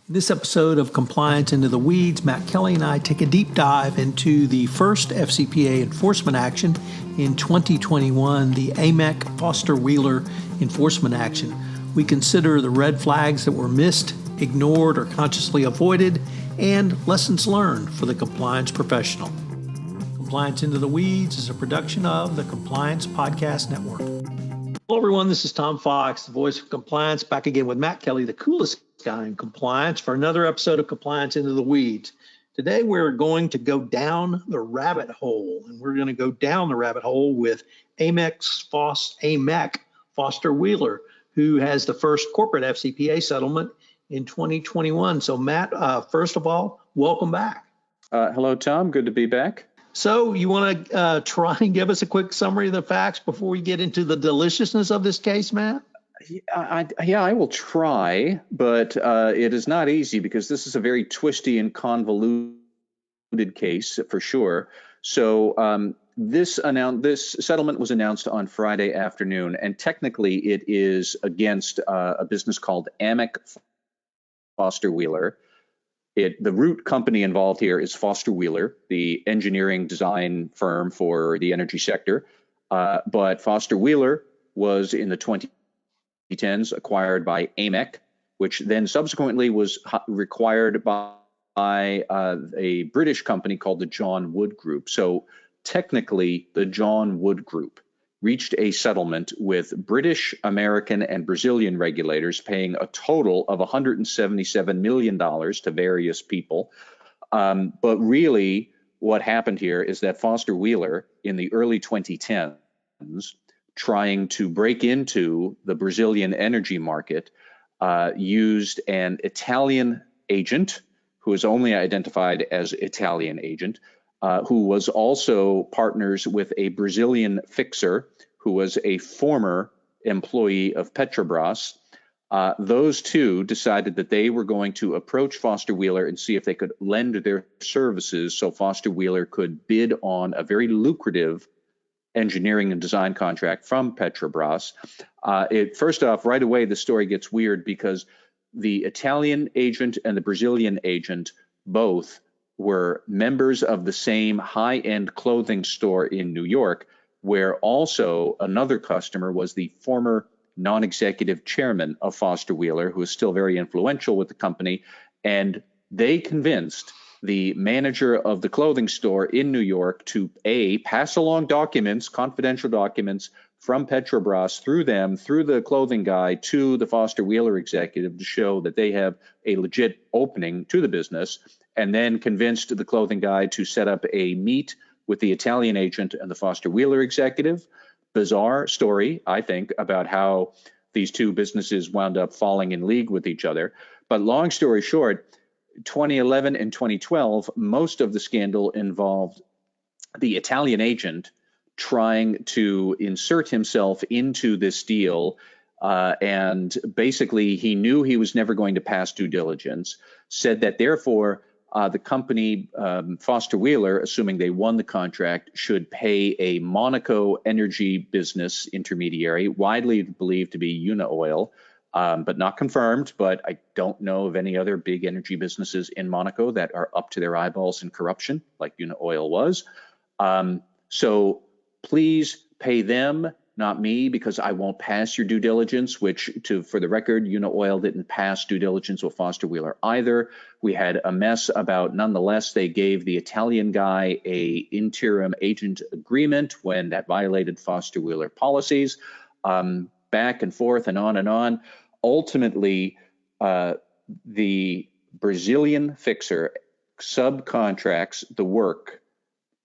In this episode of Compliance Into the Weeds, Matt Kelly and I take a deep dive into the first FCPA enforcement action in 2021, the Amec Foster Wheeler enforcement action. We consider the red flags that were missed, ignored, or consciously avoided, and lessons learned for the compliance professional. Compliance Into the Weeds is a production of the Compliance Podcast Network. Hello, everyone. This is Tom Fox, the voice of compliance, back again with Matt Kelly, the coolest guy in compliance, for another episode of Compliance Into the Weeds. Today, we're going to go down the rabbit hole, and we're going to go down the rabbit hole with Amec Foster Wheeler, who has the first corporate FCPA settlement in 2021. So, Matt, first of all, welcome back. Hello, Tom. Good to be back. So you want to try and give us a quick summary of the facts before we get into the deliciousness of this case, Matt? I will try, but it is not easy because this is a very twisty and convoluted case for sure. So this settlement was announced on Friday afternoon, and technically it is against a business called Amec Foster Wheeler. The root company involved here is Foster Wheeler, the engineering design firm for the energy sector. But Foster Wheeler was in the 2010s acquired by Amec, which then subsequently was required by a British company called the John Wood Group. So technically, the John Wood Group reached a settlement with British, American, and Brazilian regulators, paying a total of $177 million to various people. But really, what happened here is that Foster Wheeler, in the early 2010s, trying to break into the Brazilian energy market, used an Italian agent, who is only identified as Italian agent, who was also partners with a Brazilian fixer who was a former employee of Petrobras. Those two decided that they were going to approach Foster Wheeler and see if they could lend their services so Foster Wheeler could bid on a very lucrative engineering and design contract from Petrobras. First off, right away, the story gets weird because the Italian agent and the Brazilian agent both were members of the same high-end clothing store in New York, where also another customer was the former non-executive chairman of Foster Wheeler, who is still very influential with the company. And they convinced the manager of the clothing store in New York to pass along documents, confidential documents from Petrobras through the clothing guy to the Foster Wheeler executive to show that they have a legit opening to the business, and then convinced the clothing guy to set up a meet with the Italian agent and the Foster Wheeler executive. Bizarre story, I think, about how these two businesses wound up falling in league with each other. But long story short, 2011 and 2012, most of the scandal involved the Italian agent trying to insert himself into this deal. And basically, he knew he was never going to pass due diligence, said that therefore, the company, Foster Wheeler, assuming they won the contract, should pay a Monaco energy business intermediary, widely believed to be Unaoil, but not confirmed. But I don't know of any other big energy businesses in Monaco that are up to their eyeballs in corruption, like Unaoil was. So please pay them, not me, because I won't pass your due diligence, which, for the record, Unaoil didn't pass due diligence with Foster Wheeler either. We had a mess about, nonetheless, they gave the Italian guy a interim agent agreement when that violated Foster Wheeler policies, back and forth and on and on. Ultimately, the Brazilian fixer subcontracts the work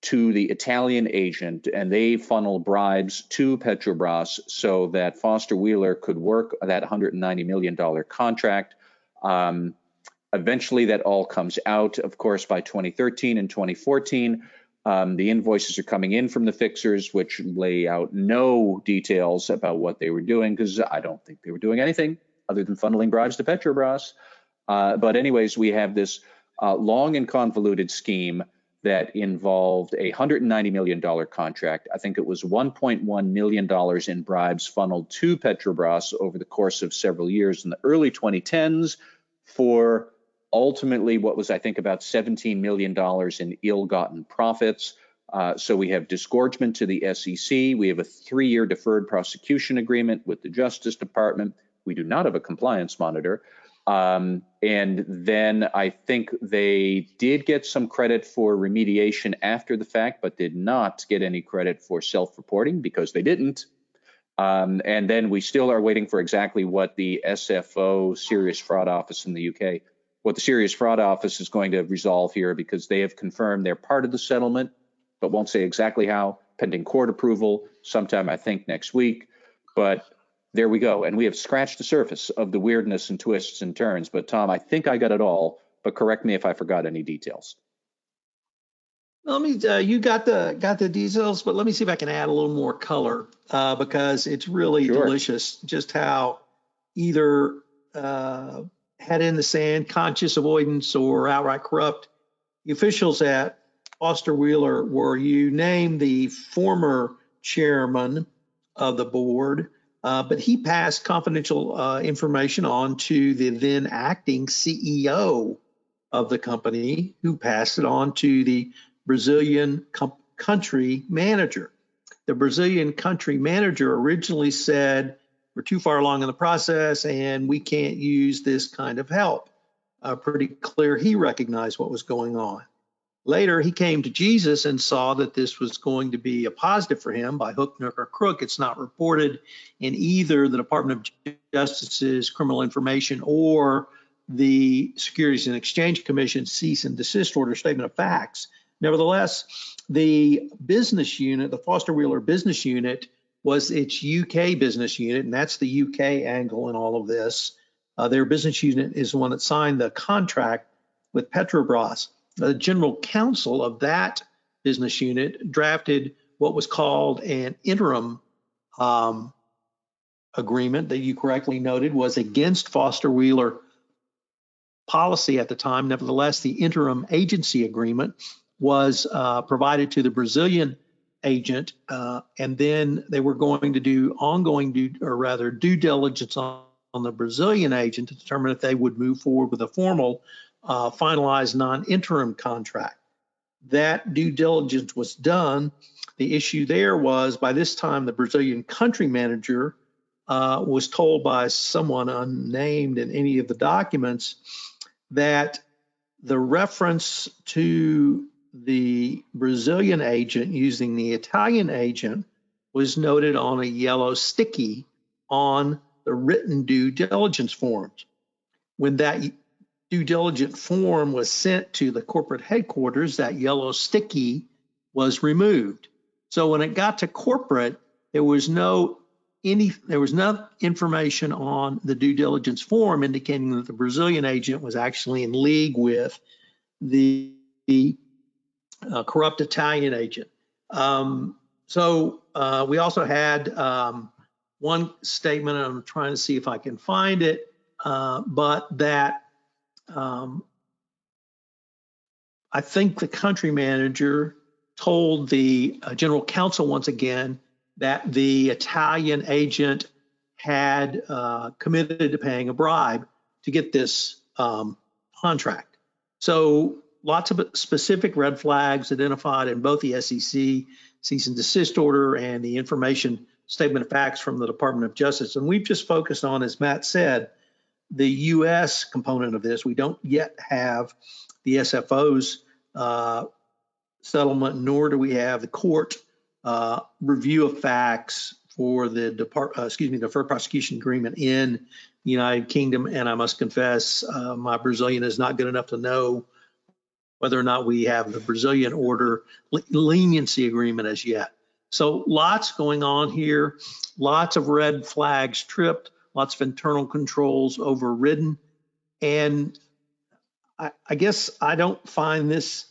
to the Italian agent, and they funnel bribes to Petrobras so that Foster Wheeler could work that $190 million contract. Eventually, that all comes out, of course, by 2013 and 2014. The invoices are coming in from the fixers, which lay out no details about what they were doing, because I don't think they were doing anything other than funneling bribes to Petrobras. But anyways, we have this long and convoluted scheme that involved a $190 million contract. I think it was $1.1 million in bribes funneled to Petrobras over the course of several years in the early 2010s for ultimately what was, I think, about $17 million in ill-gotten profits. So we have disgorgement to the SEC. We have a 3-year deferred prosecution agreement with the Justice Department. We do not have a compliance monitor. And then I think they did get some credit for remediation after the fact, but did not get any credit for self-reporting because they didn't. And then we still are waiting for exactly what the SFO, Serious Fraud Office in the UK, what the Serious Fraud Office is going to resolve here, because they have confirmed they're part of the settlement, but won't say exactly how, pending court approval sometime, I think, next week. But there we go. And we have scratched the surface of the weirdness and twists and turns. But Tom, I think I got it all, but correct me if I forgot any details. Let me, you got the details, but let me see if I can add a little more color, because it's really delicious just how either head in the sand, conscious avoidance, or outright corrupt the officials at Foster Wheeler were. You named the former chairman of the board, but he passed confidential information on to the then acting CEO of the company, who passed it on to the Brazilian country manager. The Brazilian country manager originally said, we're too far along in the process and we can't use this kind of help. Pretty clear he recognized what was going on. Later, he came to Jesus and saw that this was going to be a positive for him by hook, nook, or crook. It's not reported in either the Department of Justice's criminal information or the Securities and Exchange Commission cease and desist order statement of facts. Nevertheless, the business unit, the Foster Wheeler business unit, was its UK business unit, and that's the UK angle in all of this. Their business unit is the one that signed the contract with Petrobras. The general counsel of that business unit drafted what was called an interim agreement that you correctly noted was against Foster Wheeler policy at the time. Nevertheless, the interim agency agreement was provided to the Brazilian agent, and then they were going to do ongoing due diligence on the Brazilian agent to determine if they would move forward with a formal finalized non-interim contract. That due diligence was done. The issue there was, by this time, the Brazilian country manager was told by someone unnamed in any of the documents that the reference to the Brazilian agent using the Italian agent was noted on a yellow sticky on the written due diligence forms. When that due diligence form was sent to the corporate headquarters, that yellow sticky was removed. So when it got to corporate, there was no information on the due diligence form indicating that the Brazilian agent was actually in league with the corrupt Italian agent. So we also had one statement, and I'm trying to see if I can find it, but that I think the country manager told the general counsel once again that the Italian agent had committed to paying a bribe to get this contract. So lots of specific red flags identified in both the SEC cease and desist order and the information statement of facts from the Department of Justice. And we've just focused on, as Matt said, the U.S. component of this. We don't yet have the SFO's settlement, nor do we have the court review of facts for the deferred prosecution agreement in the United Kingdom. And I must confess, my Brazilian is not good enough to know whether or not we have the Brazilian order leniency agreement as yet. So lots going on here, lots of red flags tripped, lots of internal controls overridden. And I guess I don't find this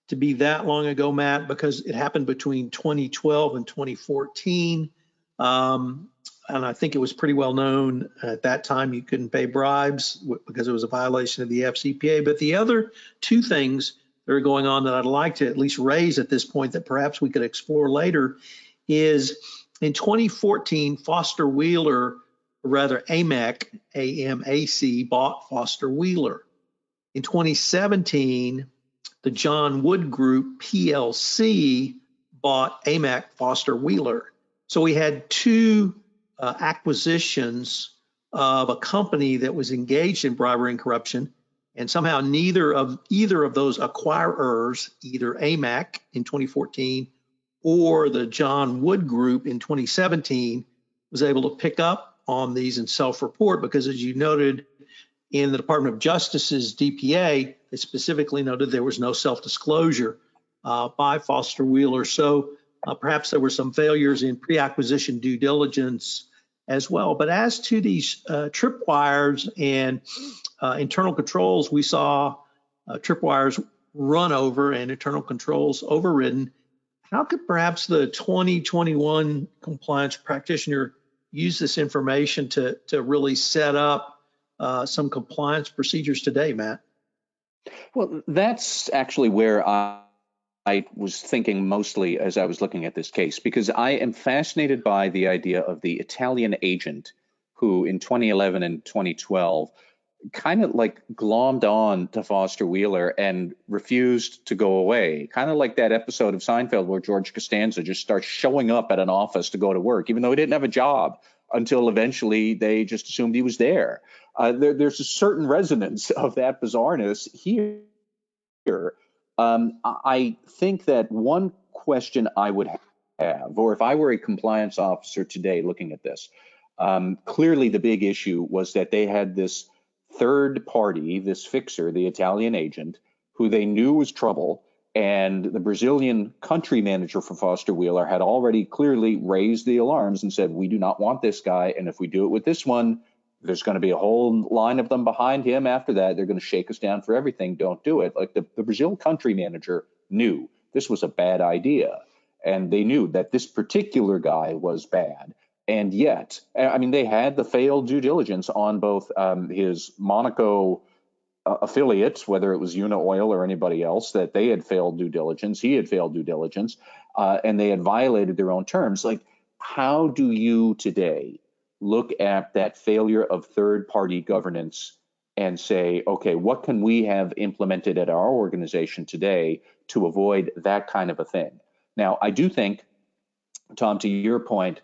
to be that long ago, Matt, because it happened between 2012 and 2014. And I think it was pretty well known at that time you couldn't pay bribes because it was a violation of the FCPA. But the other two things that are going on that I'd like to at least raise at this point that perhaps we could explore later is in 2014, Foster Wheeler, or rather Amec, AMAC, bought Foster Wheeler. In 2017, the John Wood Group PLC bought Amec Foster Wheeler. So we had two acquisitions of a company that was engaged in bribery and corruption, and somehow either of those acquirers, either Amec in 2014 or the John Wood Group in 2017, was able to pick up on these and self-report because, as you noted, in the Department of Justice's DPA, they specifically noted there was no self-disclosure by Foster Wheeler. So perhaps there were some failures in pre-acquisition due diligence as well. But as to these tripwires and internal controls, we saw tripwires run over and internal controls overridden. How could perhaps the 2021 compliance practitioner use this information to really set up some compliance procedures today, Matt? Well, that's actually where I was thinking mostly as I was looking at this case, because I am fascinated by the idea of the Italian agent who in 2011 and 2012 kind of like glommed on to Foster Wheeler and refused to go away. Kind of like that episode of Seinfeld where George Costanza just starts showing up at an office to go to work, even though he didn't have a job, until eventually they just assumed he was there. There's a certain resonance of that bizarreness here. I think that one question I would have, or if I were a compliance officer today looking at this, clearly the big issue was that they had this third party, this fixer, the Italian agent, who they knew was trouble. And the Brazilian country manager for Foster Wheeler had already clearly raised the alarms and said, we do not want this guy. And if we do it with this one, there's going to be a whole line of them behind him after that. They're going to shake us down for everything. Don't do it. Like the Brazil country manager knew this was a bad idea. And they knew that this particular guy was bad. And yet, I mean, they had the failed due diligence on both his Monaco affiliates, whether it was Una Oil or anybody else, that they had failed due diligence. He had failed due diligence, and they had violated their own terms. Like, how do you today look at that failure of third-party governance and say, okay, what can we have implemented at our organization today to avoid that kind of a thing? Now, I do think, Tom, to your point,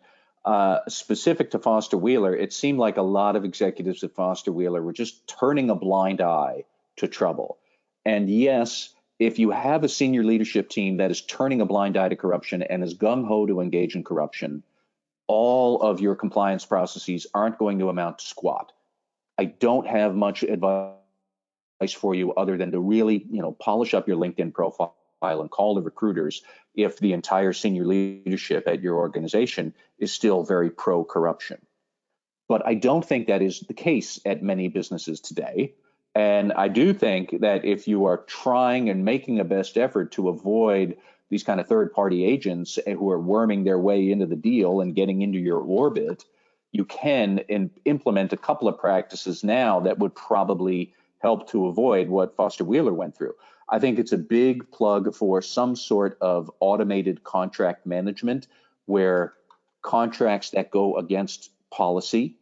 specific to Foster Wheeler, it seemed like a lot of executives at Foster Wheeler were just turning a blind eye to trouble. And yes, if you have a senior leadership team that is turning a blind eye to corruption and is gung-ho to engage in corruption, all of your compliance processes aren't going to amount to squat. I don't have much advice for you other than to really, polish up your LinkedIn profile and call the recruiters if the entire senior leadership at your organization is still very pro-corruption. But I don't think that is the case at many businesses today. And I do think that if you are trying and making a best effort to avoid these kind of third-party agents who are worming their way into the deal and getting into your orbit, you can implement a couple of practices now that would probably help to avoid what Foster Wheeler went through. I think it's a big plug for some sort of automated contract management where contracts that go against policy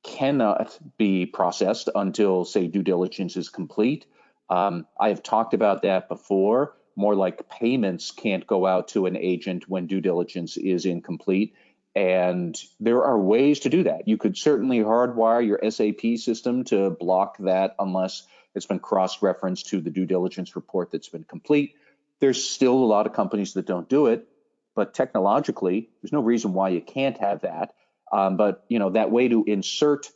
cannot be processed until, say, due diligence is complete. I have talked about that before. More like payments can't go out to an agent when due diligence is incomplete. And there are ways to do that. You could certainly hardwire your SAP system to block that unless it's been cross-referenced to the due diligence report that's been complete. There's still a lot of companies that don't do it, but technologically, there's no reason why you can't have that. But that way to insert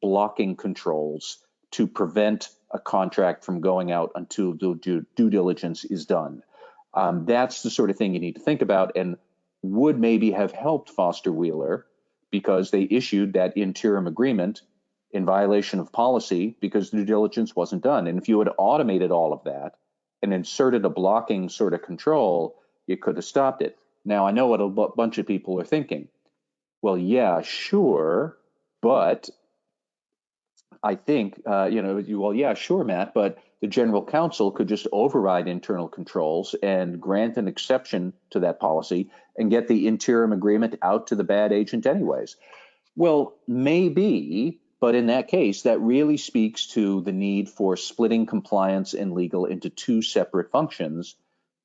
blocking controls to prevent a contract from going out until due diligence is done. That's the sort of thing you need to think about, and would maybe have helped Foster Wheeler because they issued that interim agreement in violation of policy because due diligence wasn't done. And if you had automated all of that and inserted a blocking sort of control, you could have stopped it. Now, I know what a bunch of people are thinking. Well, yeah, sure, but I think, well, yeah, sure, Matt, but the general counsel could just override internal controls and grant an exception to that policy and get the interim agreement out to the bad agent anyways. Well, maybe, But in that case, that really speaks to the need for splitting compliance and legal into two separate functions,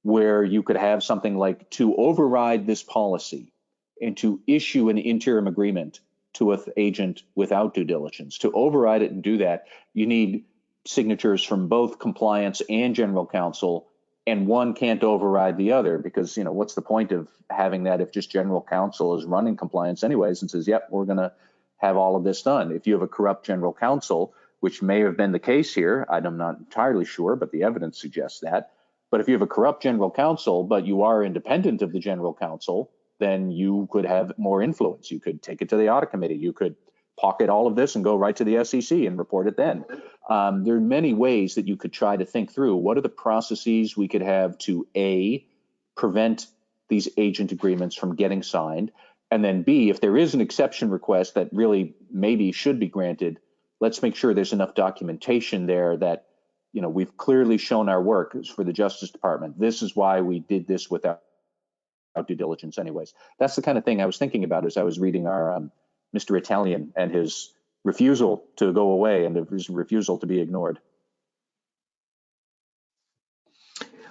where you could have something like to override this policy and to issue an interim agreement to an agent without due diligence. To override it and do that, you need signatures from both compliance and general counsel, and one can't override the other, because what's the point of having that if just general counsel is running compliance anyways and says, yep, we're going to have all of this done. If you have a corrupt general counsel, which may have been the case here, I'm not entirely sure, but the evidence suggests that. But if you have a corrupt general counsel, but you are independent of the general counsel, then you could have more influence. You could take it to the audit committee. You could pocket all of this and go right to the SEC and report it then. There are many ways that you could try to think through what are the processes we could have to A, prevent these agent agreements from getting signed, and then B, if there is an exception request that really maybe should be granted, let's make sure there's enough documentation there that we've clearly shown our work for the Justice Department. This is why we did this without due diligence anyways. That's the kind of thing I was thinking about as I was reading our Mr. Italian and his refusal to go away and his refusal to be ignored.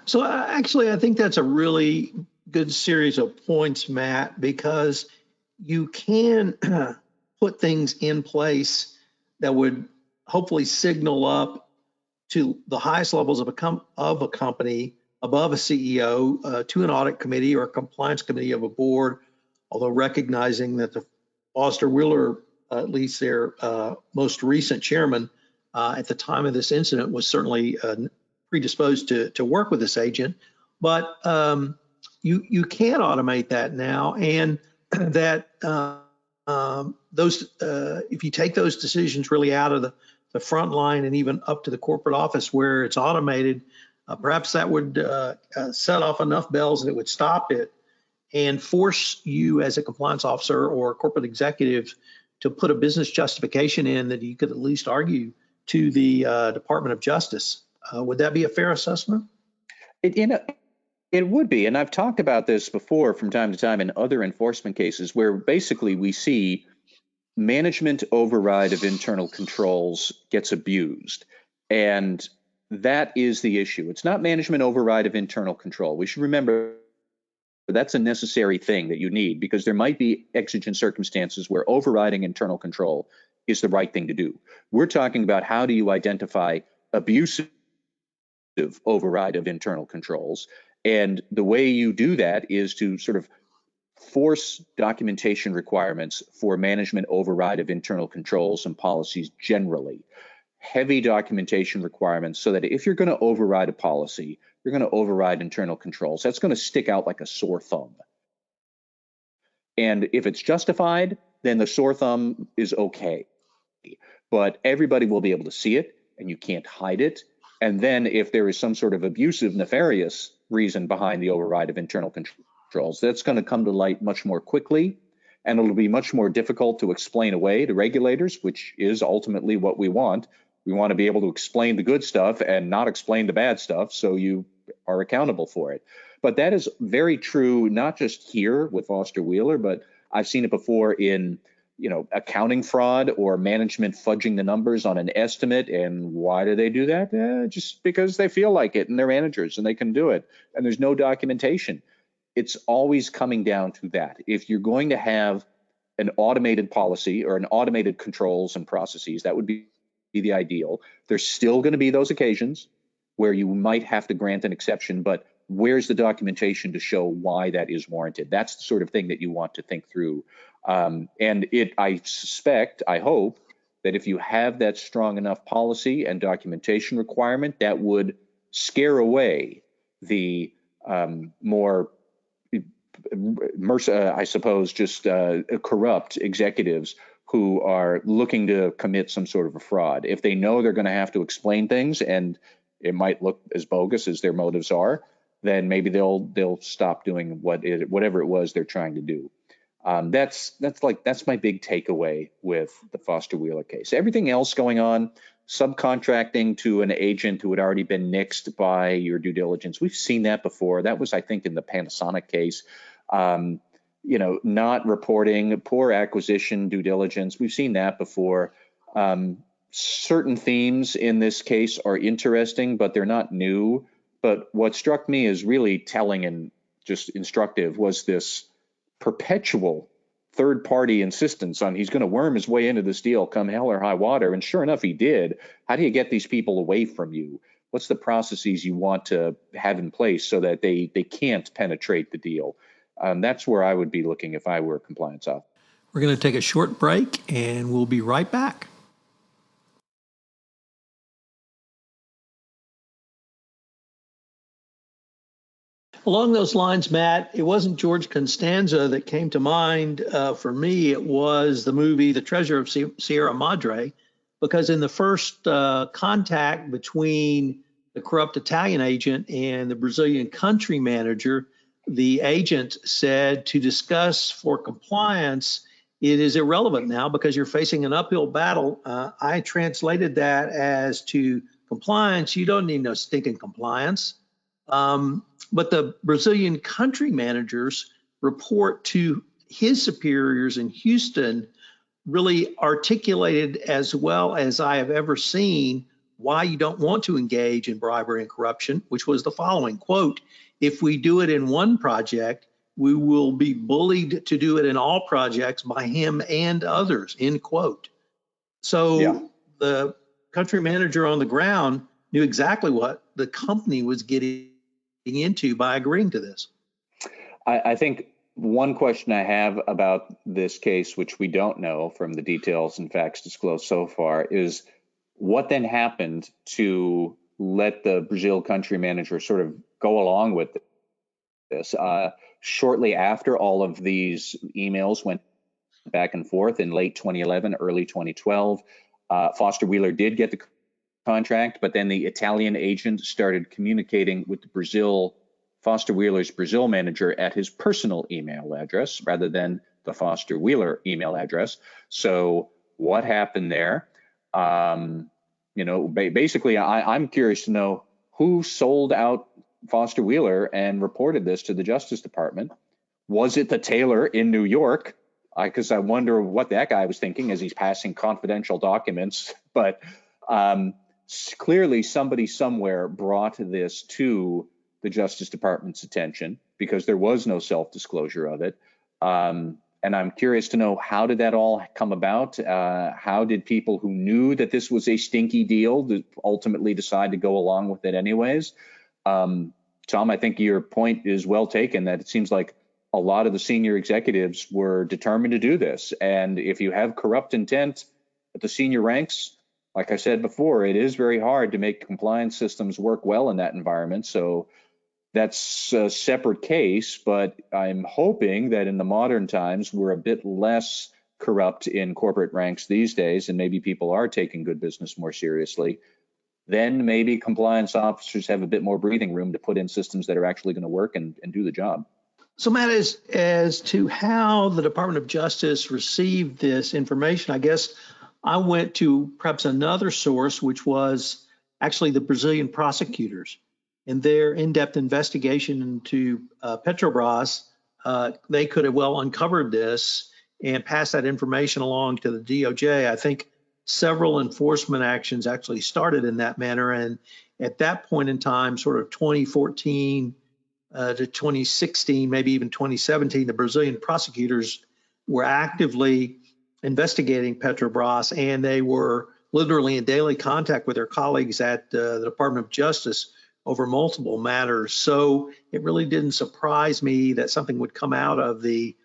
So actually, I think that's a really good series of points, Matt, because you can put things in place that would hopefully signal up to the highest levels of a company, above a CEO, to an audit committee or a compliance committee of a board, although recognizing that the Foster Wheeler, at least their most recent chairman, at the time of this incident was certainly predisposed to work with this agent. But you can automate that now, and that if you take those decisions really out of the front line and even up to the corporate office where it's automated, perhaps that would set off enough bells that it would stop it and force you as a compliance officer or corporate executive to put a business justification in that you could at least argue to the Department of Justice. Would that be a fair assessment? It would be. And I've talked about this before from time to time in other enforcement cases where basically we see management override of internal controls gets abused. And that is the issue. It's not management override of internal control. We should remember that's a necessary thing that you need, because there might be exigent circumstances where overriding internal control is the right thing to do. We're talking about how do you identify abusive override of internal controls. And the way you do that is to sort of force documentation requirements for management override of internal controls and policies generally. Heavy documentation requirements so that if you're going to override a policy, you're going to override internal controls. That's going to stick out like a sore thumb. And if it's justified, then the sore thumb is okay. But everybody will be able to see it, and you can't hide it. And then if there is some sort of abusive, nefarious reason behind the override of internal controls, that's going to come to light much more quickly, and it'll be much more difficult to explain away to regulators, which is ultimately what we want. We want to be able to explain the good stuff and not explain the bad stuff, so you are accountable for it. But that is very true, not just here with Foster Wheeler, but I've seen it before in accounting fraud or management fudging the numbers on an estimate. And why do they do that? Just because they feel like it and they're managers and they can do it. And there's no documentation. It's always coming down to that. If you're going to have an automated policy or an automated controls and processes, that would be the ideal. There's still going to be those occasions where you might have to grant an exception, but where's the documentation to show why that is warranted? That's the sort of thing that you want to think through. I suspect, I hope, that if you have that strong enough policy and documentation requirement, that would scare away the more, I suppose, just corrupt executives who are looking to commit some sort of a fraud. If they know they're going to have to explain things and it might look as bogus as their motives are, then maybe they'll stop doing whatever it was they're trying to do. That's my big takeaway with the Foster Wheeler case. Everything else going on, subcontracting to an agent who had already been nixed by your due diligence, we've seen that before. That was, I think, in the Panasonic case. Not reporting, poor acquisition due diligence, we've seen that before. Certain themes in this case are interesting, but they're not new. But what struck me as really telling and just instructive was this perpetual third-party insistence on he's going to worm his way into this deal come hell or high water. And sure enough, he did. How do you get these people away from you? What's the processes you want to have in place so that they can't penetrate the deal? That's where I would be looking if I were a compliance officer. We're going to take a short break, and we'll be right back. Along those lines, Matt, it wasn't George Costanza that came to mind for me. It was the movie The Treasure of Sierra Madre, because in the first contact between the corrupt Italian agent and the Brazilian country manager, the agent said to discuss for compliance, it is irrelevant now because you're facing an uphill battle. I translated that as to compliance. You don't need no stinking compliance. But the Brazilian country managers report to his superiors in Houston really articulated as well as I have ever seen why you don't want to engage in bribery and corruption, which was the following, quote, if we do it in one project, we will be bullied to do it in all projects by him and others, end quote. So the country manager on the ground knew exactly what the company was getting into by agreeing to this. I think one question I have about this case, which we don't know from the details and facts disclosed so far, is what then happened to let the Brazil country manager sort of go along with this. Shortly after all of these emails went back and forth in late 2011, early 2012, Foster Wheeler did get the contract, but then the Italian agent started communicating with the Foster Wheeler's Brazil manager at his personal email address rather than the Foster Wheeler email address. So what happened there? Basically, I'm curious to know who sold out Foster Wheeler and reported this to the Justice Department. Was it the tailor in New York? Because I wonder what that guy was thinking as he's passing confidential documents. But clearly somebody somewhere brought this to the Justice Department's attention because there was no self-disclosure of it. And I'm curious to know, how did that all come about? How did people who knew that this was a stinky deal ultimately decide to go along with it anyways? Tom, I think your point is well taken, that it seems like a lot of the senior executives were determined to do this. And if you have corrupt intent at the senior ranks, like I said before, it is very hard to make compliance systems work well in that environment. So that's a separate case, but I'm hoping that in the modern times, we're a bit less corrupt in corporate ranks these days, and maybe people are taking good business more seriously. Then maybe compliance officers have a bit more breathing room to put in systems that are actually going to work and do the job. So, Matt, as to how the Department of Justice received this information, I guess I went to perhaps another source, which was actually the Brazilian prosecutors. In their in-depth investigation into Petrobras, they could have well uncovered this and passed that information along to the DOJ. I think several enforcement actions actually started in that manner. And at that point in time, sort of 2014 to 2016, maybe even 2017, the Brazilian prosecutors were actively investigating Petrobras, and they were literally in daily contact with their colleagues at the Department of Justice over multiple matters. So it really didn't surprise me that something would come out of the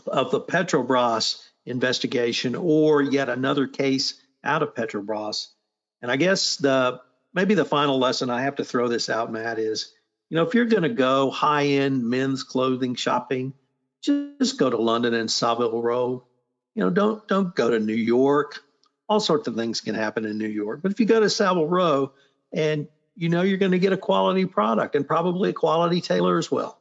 Petrobras investigation or yet another case out of Petrobras. And I guess maybe the final lesson, I have to throw this out, Matt, is, if you're going to go high-end men's clothing shopping, just go to London and Savile Row. Don't go to New York. All sorts of things can happen in New York. But if you go to Savile Row, and you're going to get a quality product and probably a quality tailor as well.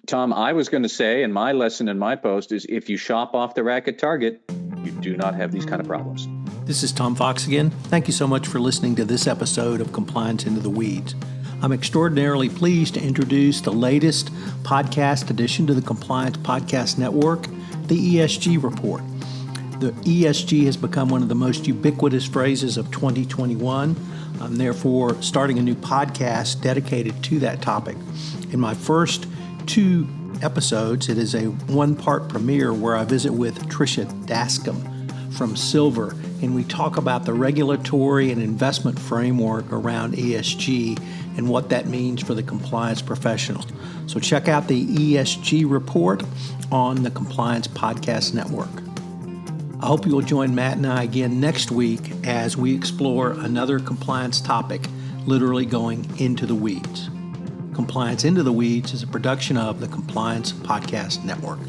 Tom, I was going to say, and my lesson in my post is, if you shop off the rack at Target, you do not have these kind of problems. This is Tom Fox again. Thank you so much for listening to this episode of Compliance Into the Weeds. I'm extraordinarily pleased to introduce the latest podcast addition to the Compliance Podcast Network, the ESG Report. The ESG has become one of the most ubiquitous phrases of 2021. I'm therefore starting a new podcast dedicated to that topic. In my first 2 episodes, it is a 1-part premiere where I visit with Tricia Dascom from Silver, and we talk about the regulatory and investment framework around ESG and what that means for the compliance professional. So check out the ESG report on the Compliance Podcast Network. I hope you will join Matt and I again next week as we explore another compliance topic, literally going into the weeds. Compliance Into the Weeds is a production of the Compliance Podcast Network.